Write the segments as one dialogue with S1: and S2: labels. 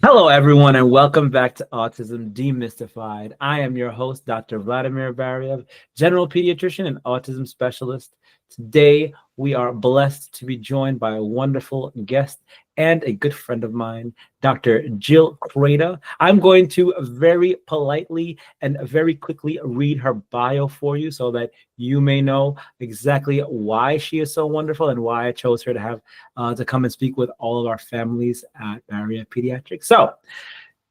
S1: Hello, everyone, and welcome back to Autism Demystified. I am your host, Dr. Vladimir Bariev, general pediatrician and autism specialist. Today, we are blessed to be joined by a wonderful guest and a good friend of mine, Dr. Jill Krata. I'm going to very politely and very quickly read her bio for you so that you may know exactly why she is so wonderful and why I chose her to have to come and speak with all of our families at Barrier Pediatrics. So,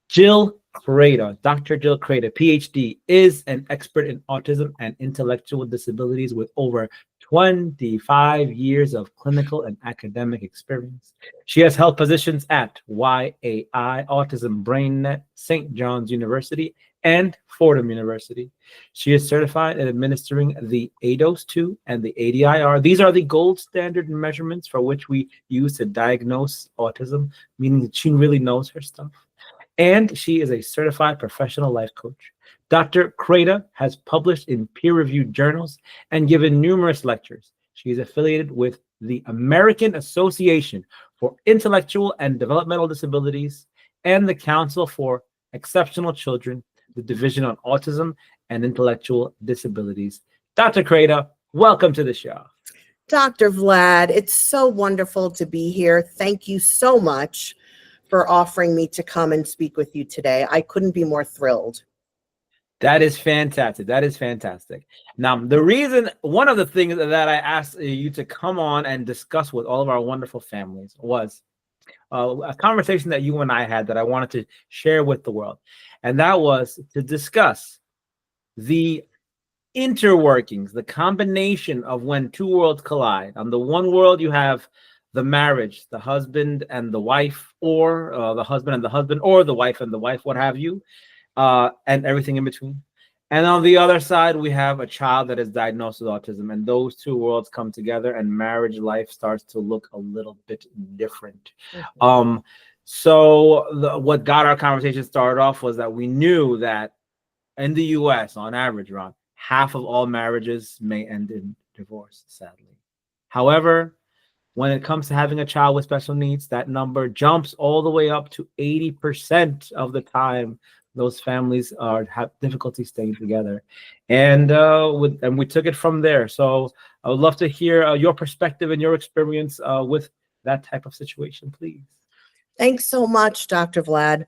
S1: Jill Krata, Dr. Jill Krata, PhD, is an expert in autism and intellectual disabilities with over 25 years of clinical and academic experience. She has held positions at YAI, Autism BrainNet, St. John's University, and Fordham University. She is certified in administering the ADOS-2 and the ADIR. These are the gold standard measurements for which we use to diagnose autism, meaning that she really knows her stuff. And she is a certified professional life coach. Dr. Krata has published in peer-reviewed journals and given numerous lectures. She is affiliated with the American Association for Intellectual and Developmental Disabilities and the Council for Exceptional Children, the Division on Autism and Intellectual Disabilities. Dr. Krata, welcome to the show.
S2: Dr. Vlad, it's so wonderful to be here. Thank you so much for offering me to come and speak with you today. I couldn't be more thrilled.
S1: That is fantastic. That is fantastic. Now, one of the things that I asked you to come on and discuss with all of our wonderful families was a conversation that you and I had that I wanted to share with the world. And that was to discuss the interworkings, the combination of when two worlds collide. On the one world, you have the marriage, the husband and the wife, or the husband and the husband, or the wife and the wife, what have you, and everything in between. And on the other side, we have a child that is diagnosed with autism, and those two worlds come together, and marriage life starts to look a little bit different. Mm-hmm. What got our conversation started off was that we knew that in the U.S., on average, around half of all marriages may end in divorce, sadly. However, when it comes to having a child with special needs, that number jumps all the way up to 80% of the time. Those families have difficulty staying together, and we took it from there. So I would love to hear your perspective and your experience with that type of situation, please.
S2: Thanks so much, Dr. Vlad.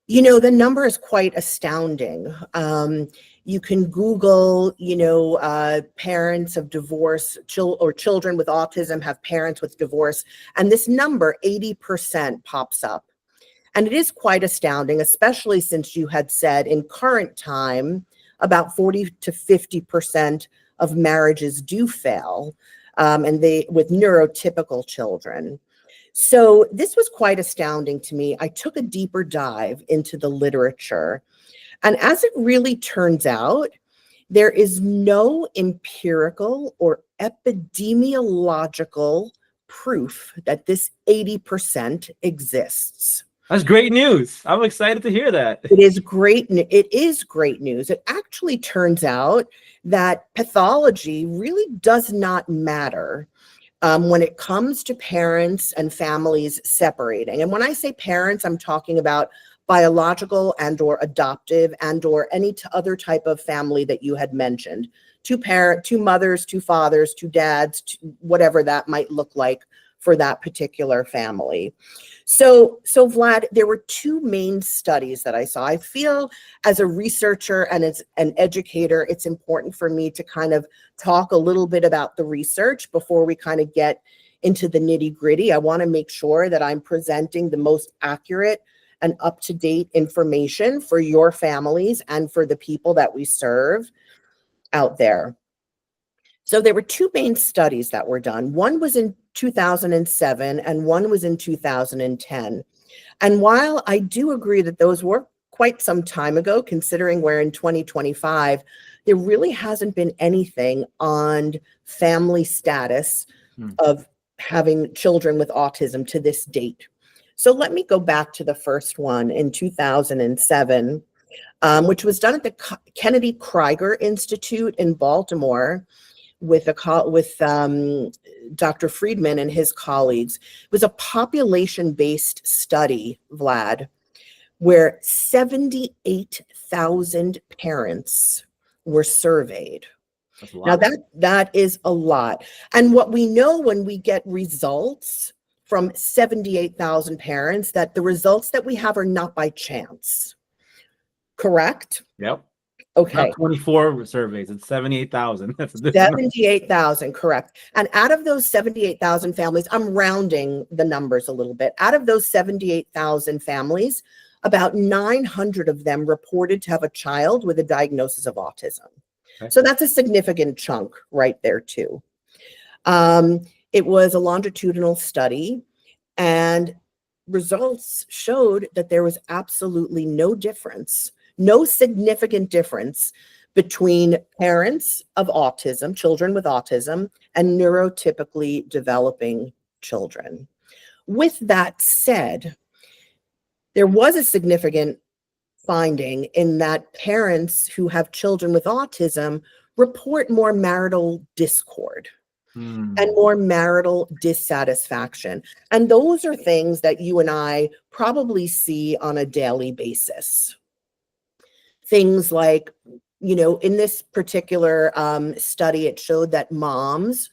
S2: You know, the number is quite astounding. You can Google, parents of divorce, or children with autism have parents with divorce, and this number, 80%, pops up. And it is quite astounding, especially since you had said in current time, about 40 to 50% of marriages do fail, and with neurotypical children. So this was quite astounding to me. I took a deeper dive into the literature. And as it really turns out, there is no empirical or epidemiological proof that this 80% exists.
S1: That's great news. I'm excited to hear that.
S2: It is great. It is great news. It actually turns out that pathology really does not matter when it comes to parents and families separating. And when I say parents, I'm talking about biological and or adoptive and or any other type of family that you had mentioned. Two mothers, two fathers, two dads, whatever that might look like for that particular family. So Vlad, there were two main studies that I saw. I feel as a researcher and as an educator, it's important for me to kind of talk a little bit about the research before we kind of get into the nitty-gritty. I want to make sure that I'm presenting the most accurate and up-to-date information for your families and for the people that we serve out there. So there were two main studies that were done. One was in 2007 and one was in 2010. And while I do agree that those were quite some time ago, considering we're in 2025, there really hasn't been anything on family status of having children with autism to this date. So let me go back to the first one in 2007, which was done at the Kennedy Krieger Institute in Baltimore with Dr. Friedman and his colleagues. It was a population-based study, Vlad, where 78,000 parents were surveyed.
S1: That's a
S2: Now
S1: lot.
S2: that is a lot. And what we know when we get results from 78,000 parents, that the results that we have are not by chance. Correct?
S1: Yep.
S2: Okay.
S1: Not 24 surveys. It's 78,000. That's a different number.
S2: 78,000, correct. And out of those 78,000 families, I'm rounding the numbers a little bit. Out of those 78,000 families, about 900 of them reported to have a child with a diagnosis of autism.
S1: Okay.
S2: So that's a significant chunk right there too. It was a longitudinal study, and results showed that there was absolutely no difference, no significant difference between parents of autism, children with autism, and neurotypically developing children. With that said, there was a significant finding in that parents who have children with autism report more marital discord and more marital dissatisfaction. And those are things that you and I probably see on a daily basis. Things like, in this particular study, it showed that moms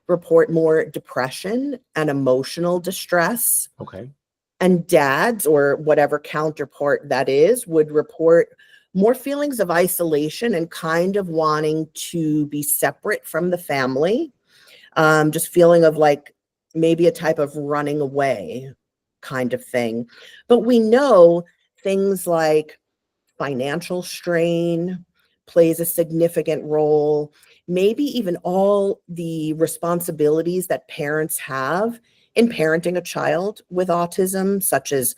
S2: report more depression and emotional distress.
S1: Okay.
S2: And dads, or whatever counterpart that is, would report more feelings of isolation and kind of wanting to be separate from the family. Just feeling of like maybe a type of running away kind of thing. But we know things like financial strain plays a significant role, maybe even all the responsibilities that parents have in parenting a child with autism, such as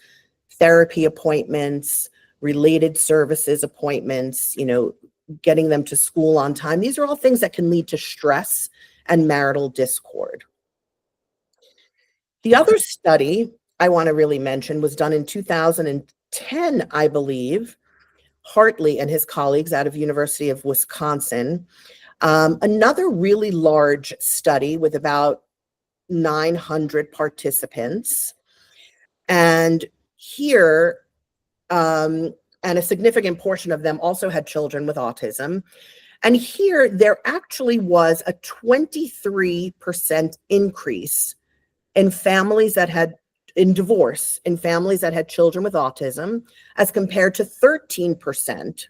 S2: therapy appointments, related services appointments, getting them to school on time. These are all things that can lead to stress and marital discord. The other study I want to really mention was done in 2010, I believe. Hartley and his colleagues out of University of Wisconsin. Another really large study with about 900 participants. And here, and a significant portion of them also had children with autism. And here, there actually was a 23% increase in families that had, in divorce, in families that had children with autism, as compared to 13%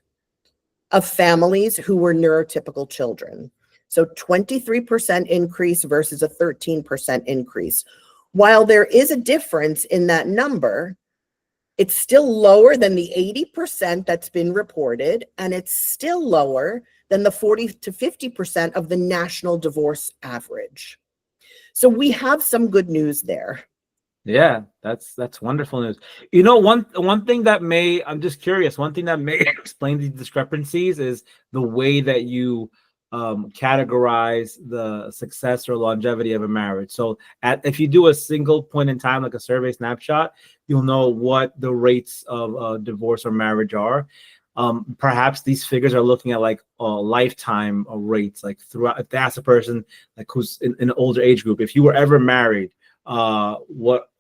S2: of families who were neurotypical children. So 23% increase versus a 13% increase. While there is a difference in that number, it's still lower than the 80% that's been reported, and it's still lower than the 40 to 50% of the national divorce average. So we have some good news there.
S1: Yeah, that's wonderful news. One thing that may, I'm just curious, one thing that may explain these discrepancies is the way that you categorize the success or longevity of a marriage. So if you do a single point in time, like a survey snapshot, you'll know what the rates of divorce or marriage are. Perhaps these figures are looking at like lifetime rates, like throughout. If they ask a person like who's in an older age group, if you were ever married, what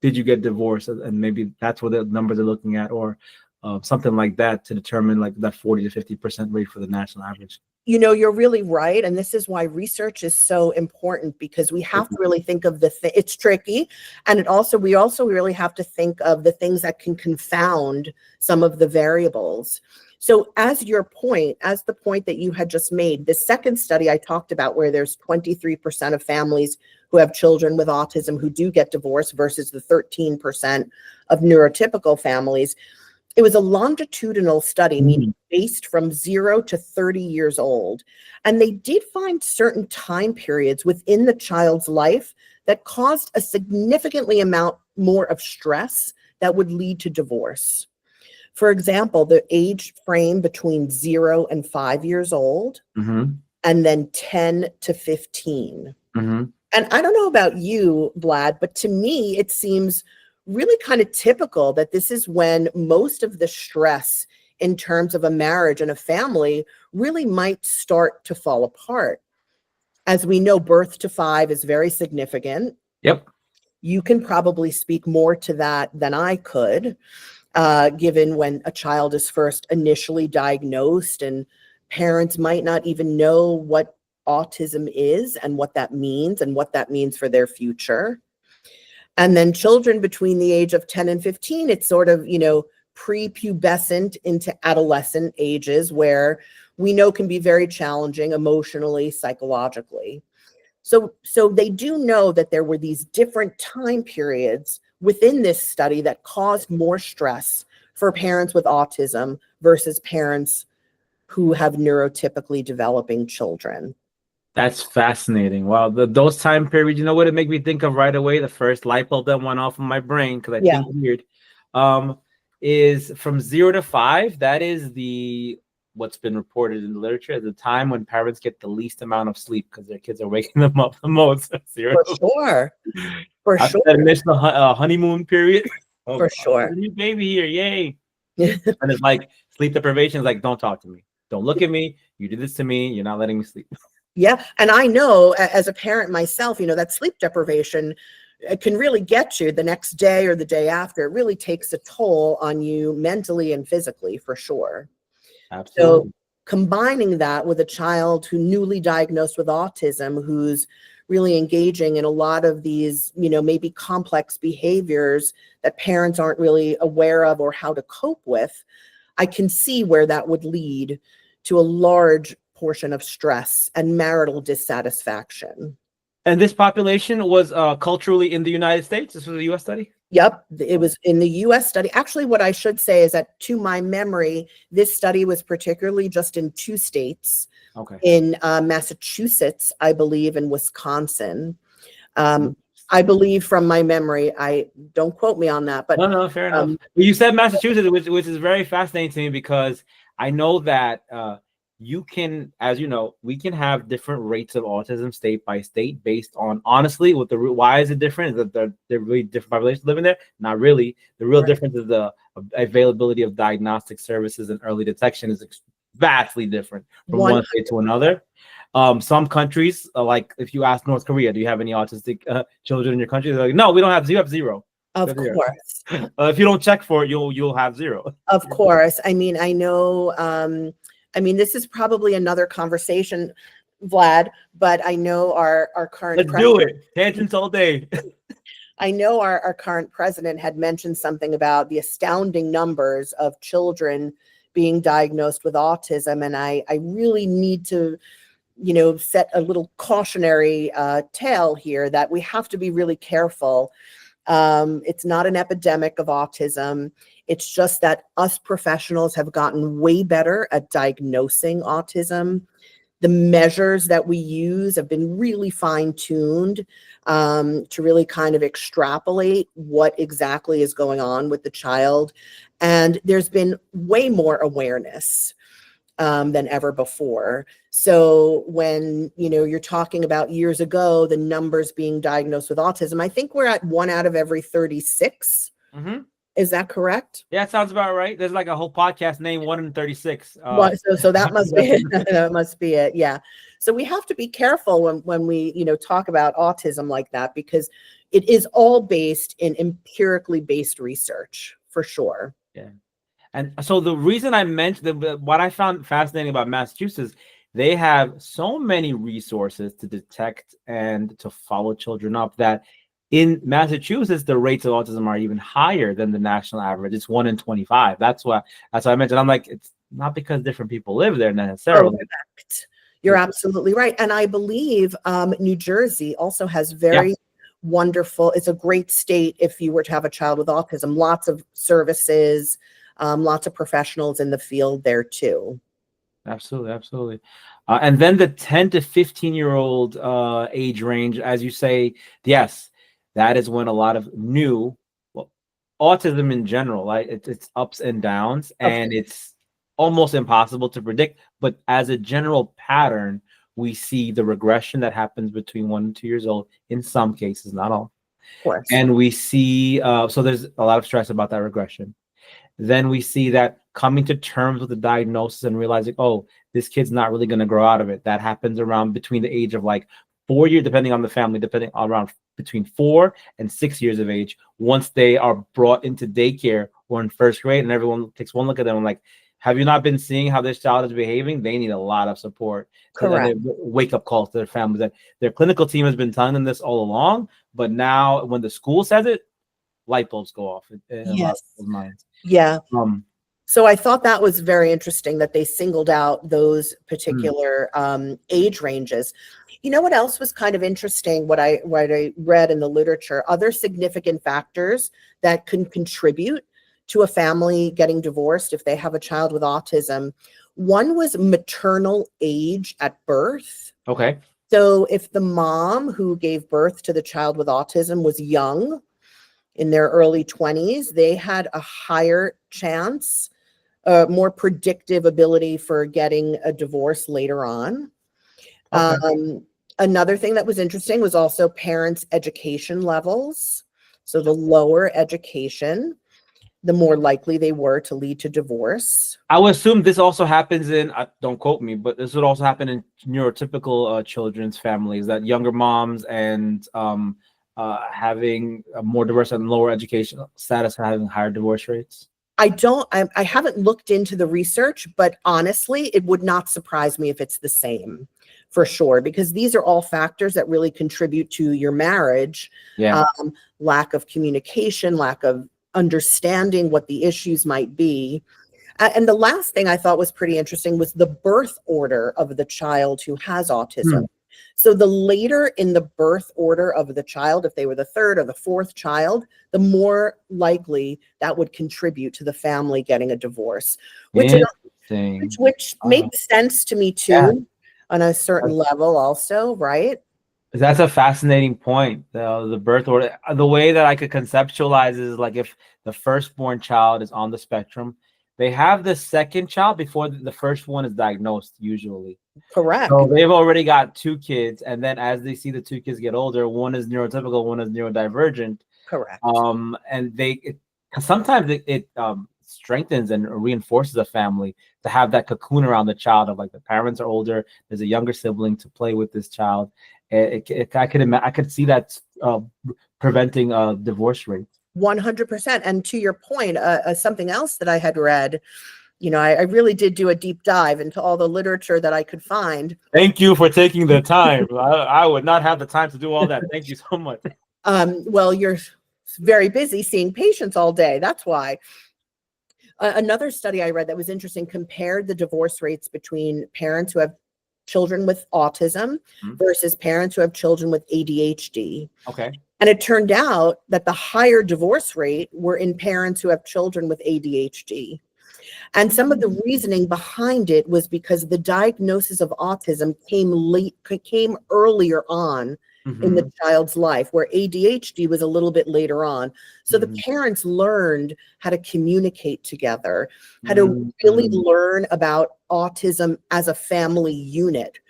S1: did you get divorced, and maybe that's what the numbers are looking at, or something like that, to determine like that 40 to 50% rate for the national average.
S2: You're really right. And this is why research is so important, because we have to really think of it's tricky. And we also really have to think of the things that can confound some of the variables. So as the point that you had just made, the second study I talked about, where there's 23% of families who have children with autism who do get divorced versus the 13% of neurotypical families, it was a longitudinal study, meaning based from 0 to 30 years old. And they did find certain time periods within the child's life that caused a significantly amount more of stress that would lead to divorce. For example, the age frame between 0 and 5 years old, and then 10 to 15. And I don't know about you, Vlad, but to me, it seems really kind of typical that this is when most of the stress in terms of a marriage and a family really might start to fall apart. As we know, birth to 5 is very significant.
S1: Yep.
S2: You can probably speak more to that than I could. given when a child is first initially diagnosed, and parents might not even know what autism is and what that means for their future. And then children between the age of 10 and 15, it's sort of, prepubescent into adolescent ages, where we know can be very challenging emotionally, psychologically. So they do know that there were these different time periods within this study that caused more stress for parents with autism versus parents who have neurotypically developing children.
S1: That's fascinating. Wow, those time periods, you know what it make me think of right away? The first light bulb that went off in my brain, because I
S2: Yeah.
S1: think weird, is from 0 to 5. That is what's been reported in the literature as the time when parents get the least amount of sleep because their kids are waking them up the most. 0
S2: For
S1: to
S2: sure. For
S1: After
S2: sure.
S1: that initial honeymoon period. Oh,
S2: For
S1: God,
S2: sure.
S1: new baby here, yay! And it's like sleep deprivation is like, don't talk to me, don't look at me. You did this to me. You're not letting me sleep.
S2: Yeah. And I know as a parent myself, that sleep deprivation can really get you the next day or the day after. It really takes a toll on you mentally and physically, for sure.
S1: Absolutely.
S2: So combining that with a child who newly diagnosed with autism, who's really engaging in a lot of these, maybe complex behaviors that parents aren't really aware of or how to cope with, I can see where that would lead to a large portion of stress and marital dissatisfaction.
S1: And this population was culturally in the United States. This was a U.S. study?
S2: Yep, it was in the US study. Actually, what I should say is that, to my memory, this study was particularly just in 2 states,
S1: Okay.
S2: in Massachusetts, I believe, and Wisconsin. I believe, from my memory, I don't quote me on that, but
S1: No, fair enough. Well, you said Massachusetts, which is very fascinating to me, because I know that you can, as you know, we can have different rates of autism state by state based on, honestly, what why is it different? Is that they're really different populations living there? Not really. The real difference is the availability of diagnostic services and early detection is vastly different from one state to another. Some countries, like if you ask North Korea, do you have any autistic children in your country? They're like, no, we don't have. You have 0.
S2: Of course.
S1: If you don't check for it, you'll have 0.
S2: Of course. I mean, I know. This is probably another conversation, Vlad, but I know our current
S1: Let's do it. Tangents all day.
S2: I know our current president had mentioned something about the astounding numbers of children being diagnosed with autism, and I really need to, set a little cautionary tale here that we have to be really careful. It's not an epidemic of autism. It's just that us professionals have gotten way better at diagnosing autism. The measures that we use have been really fine-tuned to really kind of extrapolate what exactly is going on with the child. And there's been way more awareness than ever before. So when, you're talking about years ago, the numbers being diagnosed with autism, I think we're at 1 out of every 36.
S1: Mm-hmm.
S2: Is that correct?
S1: Yeah, it sounds about right. There's like a whole podcast named 1 in 36.
S2: So that must be it. That must be it. Yeah. So we have to be careful when we, talk about autism like that, because it is all based in empirically based research, for sure.
S1: Yeah. And so the reason I mentioned what I found fascinating about Massachusetts, they have so many resources to detect and to follow children up, that in Massachusetts, the rates of autism are even higher than the national average. It's 1 in 25. That's why I mentioned. I'm like, it's not because different people live there necessarily.
S2: Correct. You're absolutely right. And I believe New Jersey also has very wonderful, it's a great state if you were to have a child with autism, lots of services, lots of professionals in the field there too.
S1: Absolutely. And then the 10 to 15-year-old age range, as you say, yes, that is when a lot of autism in general, like it's ups and downs, and it's almost impossible to predict. But as a general pattern, we see the regression that happens between 1 and 2 years old in some cases, not all.
S2: Of course.
S1: And we see, so there's a lot of stress about that regression. Then we see that coming to terms with the diagnosis and realizing, oh, this kid's not really going to grow out of it. That happens around between the age of like 4 years, depending on the family, depending around between 4 and 6 years of age, once they are brought into daycare who are in first grade, and everyone takes one look at them and like, have you not been seeing how this child is behaving? They need a lot of support. And
S2: Correct.
S1: they wake up calls to their families that their clinical team has been telling them this all along, but now when the school says it, light bulbs go off in a lot of
S2: Yes.
S1: people's minds.
S2: Yeah.
S1: Um,
S2: So I thought that was very interesting that they singled out those
S1: hmm,
S2: particular age ranges. You know what else was kind of interesting? What I read in the literature, other significant factors that can contribute to a family getting divorced if they have a child with autism. One was maternal age at birth.
S1: okay.
S2: So if the mom who gave birth to the child with autism was young, in their early 20s, they had a higher chance, more predictive ability for getting a divorce later on.
S1: Okay.
S2: Another thing that was interesting was also parents' education levels. So the lower education, the more likely they were to lead to divorce.
S1: I would assume this also happens in, don't quote me, but this would also happen in neurotypical children's families, that younger moms and having a more diverse and lower educational status are having higher divorce rates.
S2: I haven't looked into the research, but honestly, it would not surprise me if it's the same for sure, because these are all factors that really contribute to your marriage.
S1: Yeah.
S2: Lack of communication, lack of understanding what the issues might be. And the last thing I thought was pretty interesting was the birth order of the child who has autism.
S1: Hmm.
S2: So the later in the birth order of the child, if they were the third or the fourth child, the more likely that would contribute to the family getting a divorce, which
S1: Interesting.
S2: which makes sense to me
S1: Yeah.
S2: too, on a certain level also, right?
S1: That's a fascinating point. The birth order, the way that I could conceptualize is like if the firstborn child is on the spectrum, they have the second child before the first one is diagnosed, usually.
S2: Correct.
S1: So they've already got two kids, and then as they see the two kids get older, one is neurotypical, one is neurodivergent.
S2: Correct.
S1: And sometimes it strengthens and reinforces a family to have that cocoon around the child of like the parents are older, there's a younger sibling to play with this child. I could see that preventing divorce rates.
S2: 100%. And to your point, something else that I had read, I really did do a deep dive into all the literature that I could find.
S1: Thank you for taking the time. I would not have the time to do all that. Thank you so much.
S2: Well, you're very busy seeing patients all day. That's why. Another study I read that was interesting compared the divorce rates between parents who have children with autism versus parents who have children with ADHD.
S1: Okay.
S2: And it turned out that the higher divorce rate were in parents who have children with ADHD. And some of the reasoning behind it was because the diagnosis of autism came earlier on in the child's life, where ADHD was a little bit later on. So the parents learned how to communicate together, how to really learn about autism as a family unit,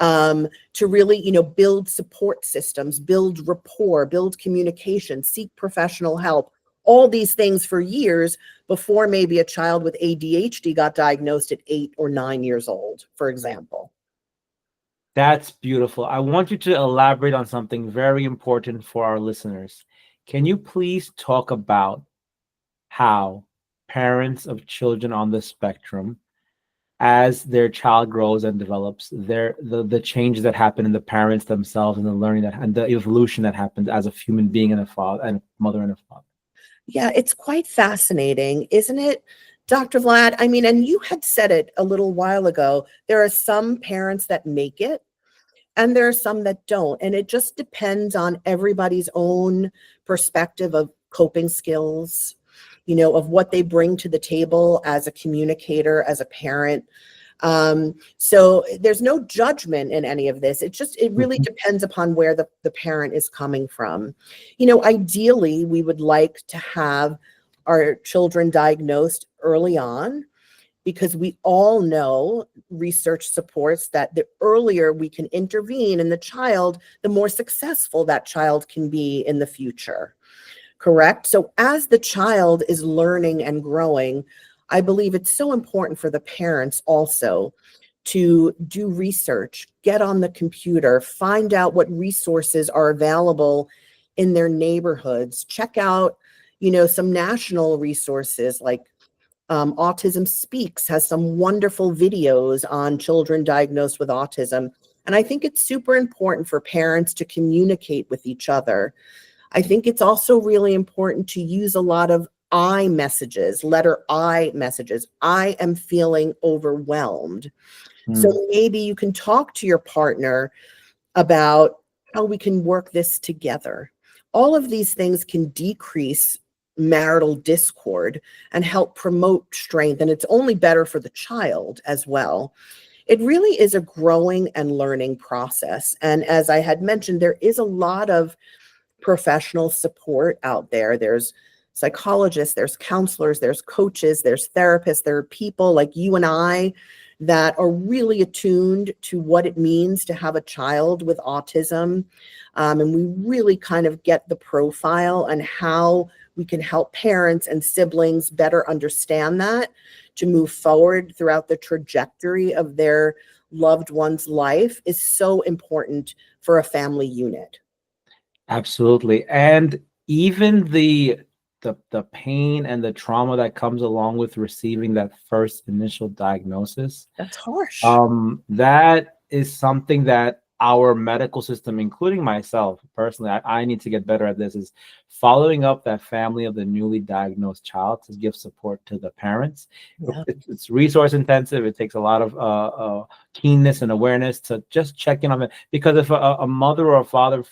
S2: to really, build support systems, build rapport, build communication, seek professional help, all these things for years before maybe a child with ADHD got diagnosed at 8 or 9 years old, for example.
S1: That's beautiful. I want you to elaborate on something very important for our listeners. Can you please talk about how parents of children on the spectrum, as their child grows and develops, the changes that happen in the parents themselves and the learning that and the evolution that happens as a human being and a father and a mother and a father?
S2: Yeah, it's quite fascinating, isn't it, Dr. Vlad? I mean, and you had said it a little while ago, there are some parents that make it and there are some that don't. And it just depends on everybody's own perspective of coping skills, of what they bring to the table as a communicator, as a parent. So there's no judgment in any of this. It really depends upon where the parent is coming from. Ideally, we would like to have our children diagnosed early on, because we all know research supports that the earlier we can intervene in the child, the more successful that child can be in the future. Correct? So as the child is learning and growing, I believe it's so important for the parents also to do research, get on the computer, find out what resources are available in their neighborhoods, check out, some national resources like Autism Speaks has some wonderful videos on children diagnosed with autism. And I think it's super important for parents to communicate with each other. I think it's also really important to use a lot of I messages, letter I messages. I am feeling overwhelmed. So
S1: Mm.
S2: maybe you can talk to your partner about how we can work this together. All of these things can decrease marital discord and help promote strength. And it's only better for the child as well. It really is a growing and learning process. And as I had mentioned, there is a lot of professional support out there. There's psychologists, there's counselors, there's coaches, there's therapists, there are people like you and I that are really attuned to what it means to have a child with autism. And we really kind of get the profile and how we can help parents and siblings better understand that to move forward throughout the trajectory of their loved one's life is so important for a family unit.
S1: Absolutely. And even the pain and the trauma that comes along with receiving that first initial diagnosis,
S2: That's harsh.
S1: that is something that our medical system, including myself personally, I need to get better at this, is following up that family of the newly diagnosed child to give support to the parents.
S2: Yeah.
S1: It's resource intensive. It takes a lot of keenness and awareness to just check in on it. Because if a mother or a father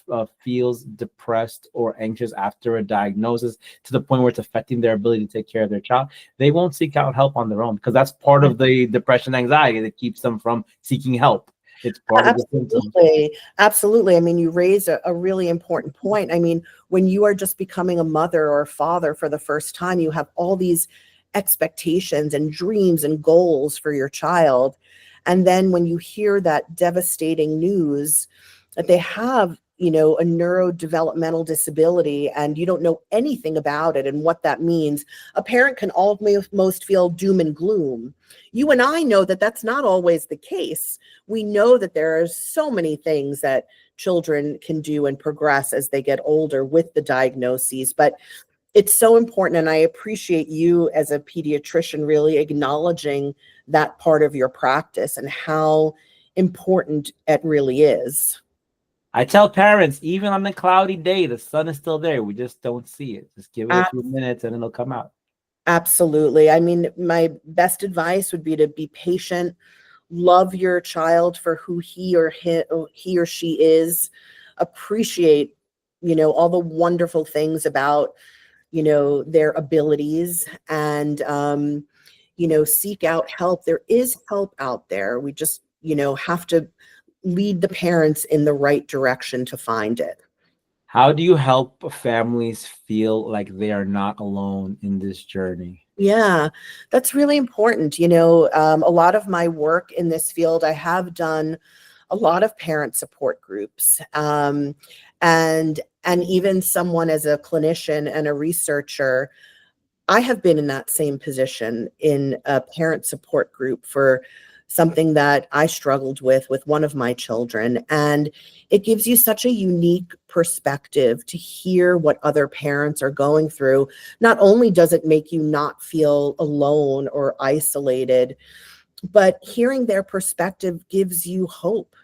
S1: feels depressed or anxious after a diagnosis to the point where it's affecting their ability to take care of their child, they won't seek out help on their own, because that's part of the depression anxiety that keeps them from seeking help. It's part of the symptoms.
S2: Absolutely. Absolutely. I mean, you raise a really important point. I mean, when you are just becoming a mother or a father for the first time, you have all these expectations and dreams and goals for your child. And then when you hear that devastating news that they have, a neurodevelopmental disability and you don't know anything about it and what that means, a parent can almost feel doom and gloom. You and I know that that's not always the case. We know that there are so many things that children can do and progress as they get older with the diagnoses, but it's so important. And I appreciate you as a pediatrician really acknowledging that part of your practice and how important it really is.
S1: I tell parents, even on a cloudy day, the sun is still there. We just don't see it. Just give it a few minutes and it'll come out.
S2: Absolutely. I mean, my best advice would be to be patient, love your child for who he or she is, appreciate, all the wonderful things about, their abilities, and, seek out help. There is help out there. We just, have to lead the parents in the right direction to find it.
S1: How do you help families feel like they are not alone in this journey?
S2: Yeah, that's really important. A lot of my work in this field, I have done a lot of parent support groups, and even someone as a clinician and a researcher. I have been in that same position in a parent support group for something that I struggled with one of my children. And it gives you such a unique perspective to hear what other parents are going through. Not only does it make you not feel alone or isolated, but hearing their perspective gives you hope.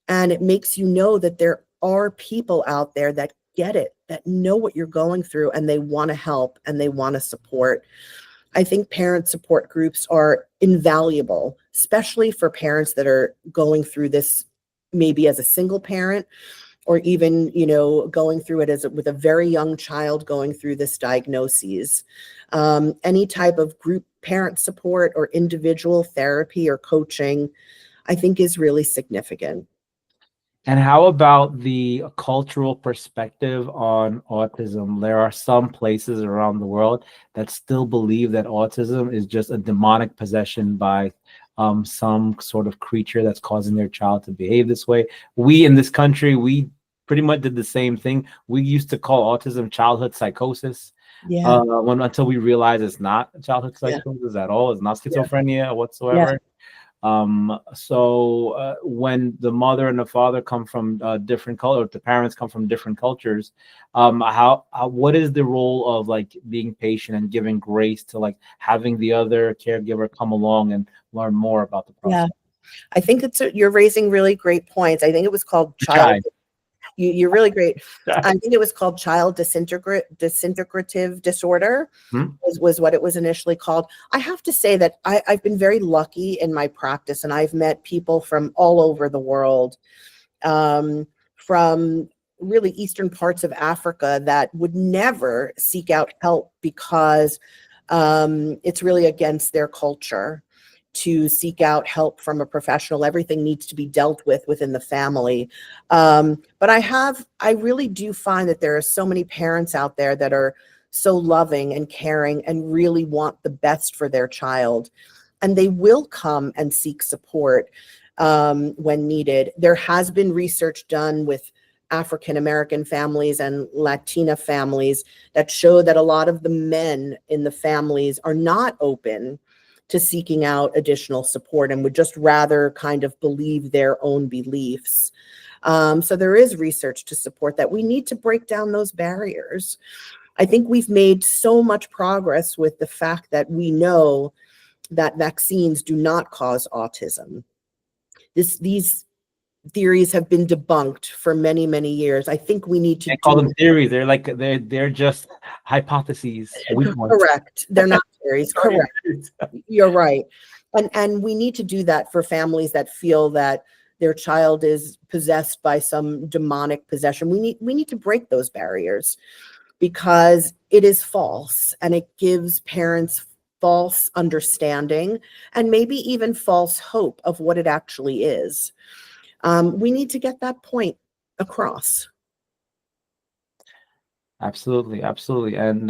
S2: And it makes you know that there are people out there that get it, that know what you're going through, and they want to help and they want to support. I think parent support groups are invaluable, especially for parents that are going through this maybe as a single parent, or even, going through it with a very young child going through this diagnosis. Any type of group parent support or individual therapy or coaching, I think, is really significant.
S1: And how about the cultural perspective on autism? There are some places around the world that still believe that autism is just a demonic possession by some sort of creature that's causing their child to behave this way. We in this country, we pretty much did the same thing. We used to call autism childhood psychosis.
S2: Yeah.
S1: Until we realized it's not childhood
S2: Yeah.
S1: psychosis at all. It's not
S2: Yeah.
S1: schizophrenia
S2: Yeah.
S1: whatsoever. When the mother and the father come from different culture, the parents come from different cultures, what is the role of like being patient and giving grace to like having the other caregiver come along and learn more about the
S2: Yeah,
S1: process?
S2: I think you're raising really great points. I think it was called child.
S1: Try.
S2: You're really great.
S1: Try.
S2: I think it was called child disintegrative disorder
S1: Hmm?
S2: was what it was initially called. I have to say that I've been very lucky in my practice, and I've met people from all over the world, from really eastern parts of Africa that would never seek out help because it's really against their culture to seek out help from a professional. Everything needs to be dealt with within the family. But I really do find that there are so many parents out there that are so loving and caring and really want the best for their child. And they will come and seek support when needed. There has been research done with African American families and Latina families that show that a lot of the men in the families are not open to seeking out additional support and would just rather kind of believe their own beliefs. So there is research to support that. We need to break down those barriers. I think we've made so much progress with the fact that we know that vaccines do not cause autism. These theories have been debunked for many, many years. I think we need to
S1: Can't call
S2: do
S1: them theories. They're like they're just hypotheses, weak ones.
S2: correct. They're not theories.
S1: Sorry.
S2: Correct. You're right. And we need to do that for families that feel that their child is possessed by some demonic possession. We need to break those barriers because it is false and it gives parents false understanding and maybe even false hope of what it actually is. We need to get that point across.
S1: Absolutely, absolutely. And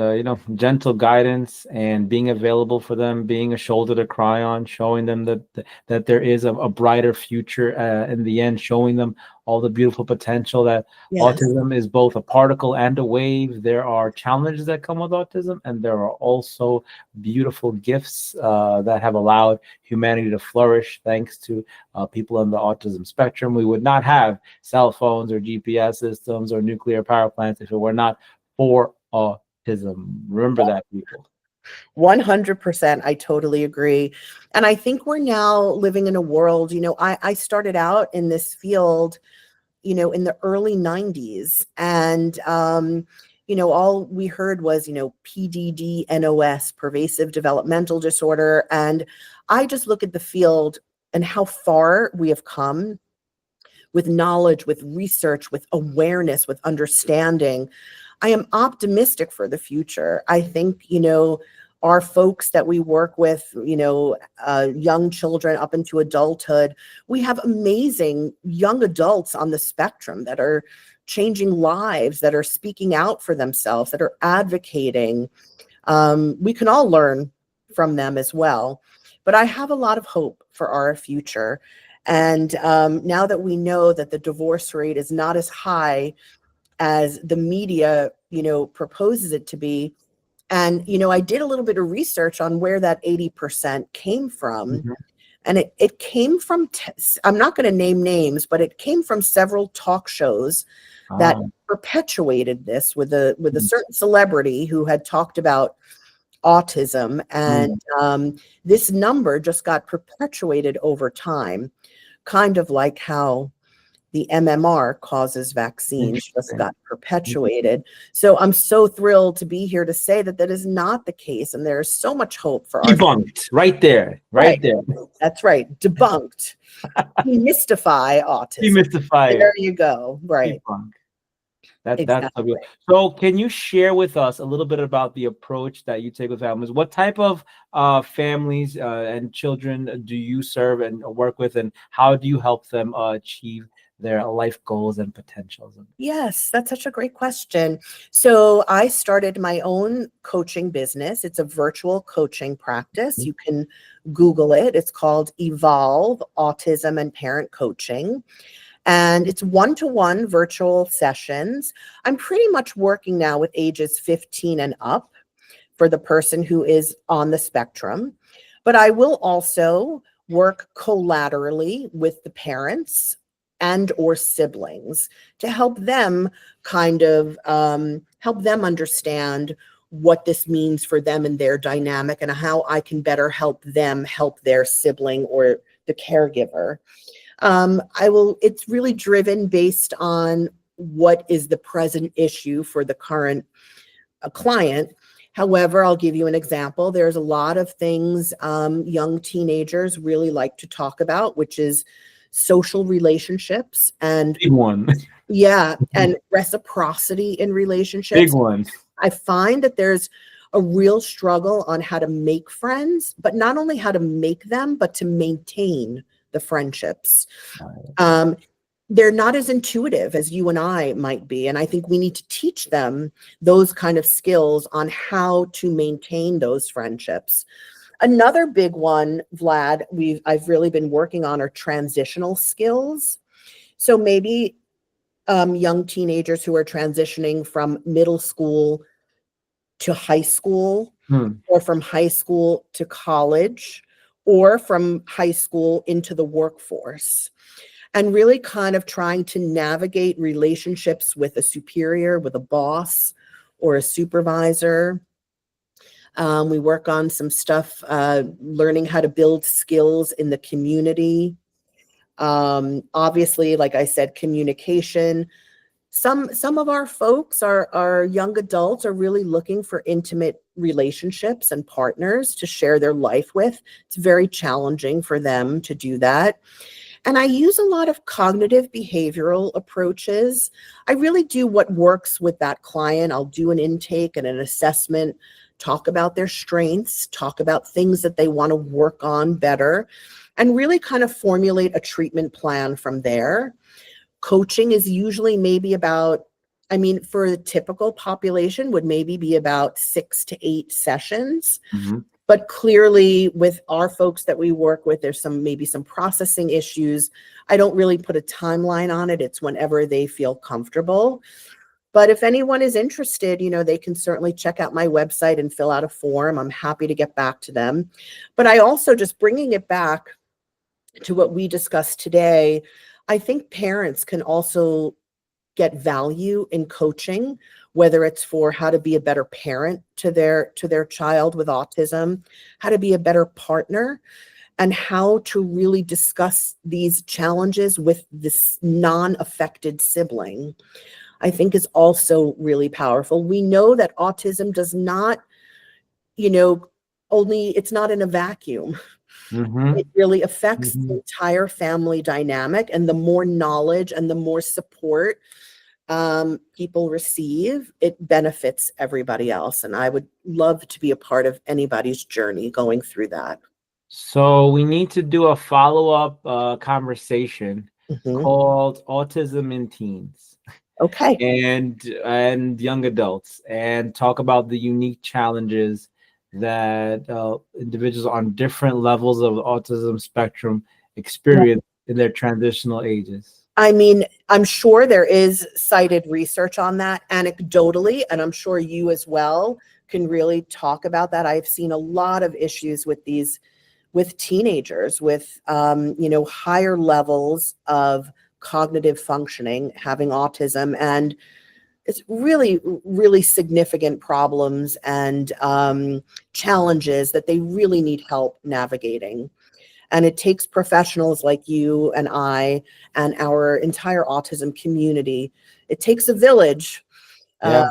S1: gentle guidance and being available for them, being a shoulder to cry on, showing them that there is a brighter future in the end, showing them all the beautiful potential that
S2: Yes.
S1: autism is both a particle and a wave. There are challenges that come with autism, and there are also beautiful gifts that have allowed humanity to flourish thanks to people on the autism spectrum. We would not have cell phones or GPS systems or nuclear power plants if it were not for autism. Remember that, people.
S2: 100%. I totally agree. And I think we're now living in a world, I started out in this field, in the early 90s. And, all we heard was, PDD, NOS, pervasive developmental disorder. And I just look at the field and how far we have come with knowledge, with research, with awareness, with understanding. I am optimistic for the future. I think, our folks that we work with, young children up into adulthood, we have amazing young adults on the spectrum that are changing lives, that are speaking out for themselves, that are advocating. We can all learn from them as well. But I have a lot of hope for our future. And now that we know that the divorce rate is not as high as the media, proposes it to be. And, I did a little bit of research on where that 80% came from.
S1: Mhm.
S2: And it came from, I'm not going to name names, but it came from several talk shows that
S1: Ah,
S2: perpetuated this with a
S1: mm,
S2: certain celebrity who had talked about autism. And
S1: mm,
S2: this number just got perpetuated over time, kind of like how the MMR causes vaccines just
S1: interesting.
S2: got perpetuated. So I'm so thrilled to be here to say that that is not the case. And there is so much hope for our
S1: Debunked right there, right
S2: right.
S1: there.
S2: That's right. Debunked. Demystify autism.
S1: Demystify
S2: There
S1: it.
S2: you go. Right.
S1: Debunk. That's so good.
S2: Exactly.
S1: So, can you share with us a little bit about the approach that you take with families? What type of families and children do you serve and work with, and how do you help them achieve their life goals and potentials?
S2: Yes, that's such a great question. So I started my own coaching business. It's a virtual coaching practice. You can Google it. It's called Evolve Autism and Parent Coaching. And it's one-to-one virtual sessions. I'm pretty much working now with ages 15 and up for the person who is on the spectrum. But I will also work collaterally with the parents and or siblings to help them help them understand what this means for them and their dynamic, and how I can better help them help their sibling or the caregiver. It's really driven based on what is the present issue for the current client. However, I'll give you an example. There's a lot of things young teenagers really like to talk about, which is social relationships and
S1: Big one.
S2: yeah, and reciprocity in
S1: Big
S2: relationships.
S1: one.
S2: I find that there's a real struggle on how to make friends, but not only how to make them, but to maintain the friendships. Um, they're not as intuitive as you and I might be. And I think we need to teach them those kind of skills on how to maintain those friendships. Another big one, Vlad, I've really been working on are transitional skills. So maybe young teenagers who are transitioning from middle school to high school, or from high school to college, or from high school into the workforce, and really kind of trying to navigate relationships with a superior, with a boss or a supervisor. We work on some stuff, learning how to build skills in the community. Obviously, like I said, communication. Some of our folks, our young adults, are really looking for intimate relationships and partners to share their life with. It's very challenging for them to do that. And I use a lot of cognitive behavioral approaches. I really do what works with that client. I'll do an intake and an assessment, talk about their strengths, talk about things that they want to work on better, and really kind of formulate a treatment plan from there. Coaching is usually maybe about, I mean, for a typical population would maybe be about 6 to 8 sessions.
S1: Mm-hmm.
S2: But clearly with our folks that we work with, there's maybe some processing issues. I don't really put a timeline on it. It's whenever they feel comfortable. But if anyone is interested, they can certainly check out my website and fill out a form. I'm happy to get back to them. But I also, just bringing it back to what we discussed today, I think parents can also get value in coaching, whether it's for how to be a better parent to their child with autism, how to be a better partner, and how to really discuss these challenges with this non-affected sibling, I think is also really powerful. We know that autism does not, it's not in a vacuum.
S1: Mm-hmm.
S2: It really affects
S1: Mm-hmm.
S2: the entire family dynamic, and the more knowledge and the more support people receive, it benefits everybody else. And I would love to be a part of anybody's journey going through that.
S1: So we need to do a follow-up conversation called Autism in Teens
S2: Okay.
S1: and young adults, and talk about the unique challenges that individuals on different levels of the autism spectrum experience in their transitional ages.
S2: I mean, I'm sure there is cited research on that anecdotally, and I'm sure you as well can really talk about that. I've seen a lot of issues with teenagers with, higher levels of cognitive functioning, having autism, and it's really, really significant problems and challenges that they really need help navigating. And it takes professionals like you and I and our entire autism community. It takes a village.
S1: Yeah.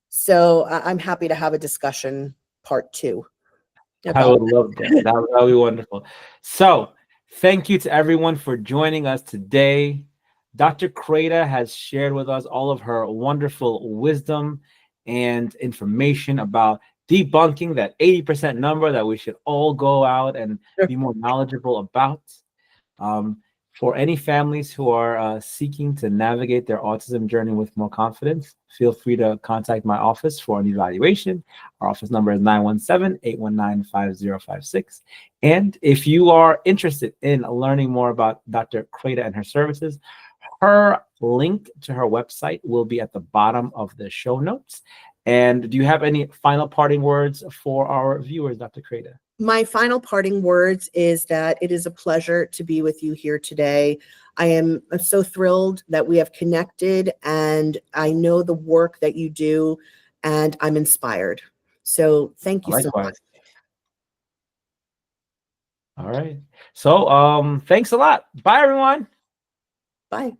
S2: So I'm happy to have a discussion part 2
S1: I
S2: about
S1: would love that. That would be wonderful. So, thank you to everyone for joining us today. Dr. Krata has shared with us all of her wonderful wisdom and information about debunking that 80% number that we should all go out and be more knowledgeable about. For any families who are seeking to navigate their autism journey with more confidence, feel free to contact my office for an evaluation. Our office number is 917-819-5056. And if you are interested in learning more about Dr. Krata and her services, her link to her website will be at the bottom of the show notes. And do you have any final parting words for our viewers, Dr. Krata?
S2: My final parting words is that it is a pleasure to be with you here today. I'm so thrilled that we have connected, and I know the work that you do, and I'm inspired. So thank you so much.
S1: Likewise. All right. So thanks a lot. Bye everyone.
S2: Bye.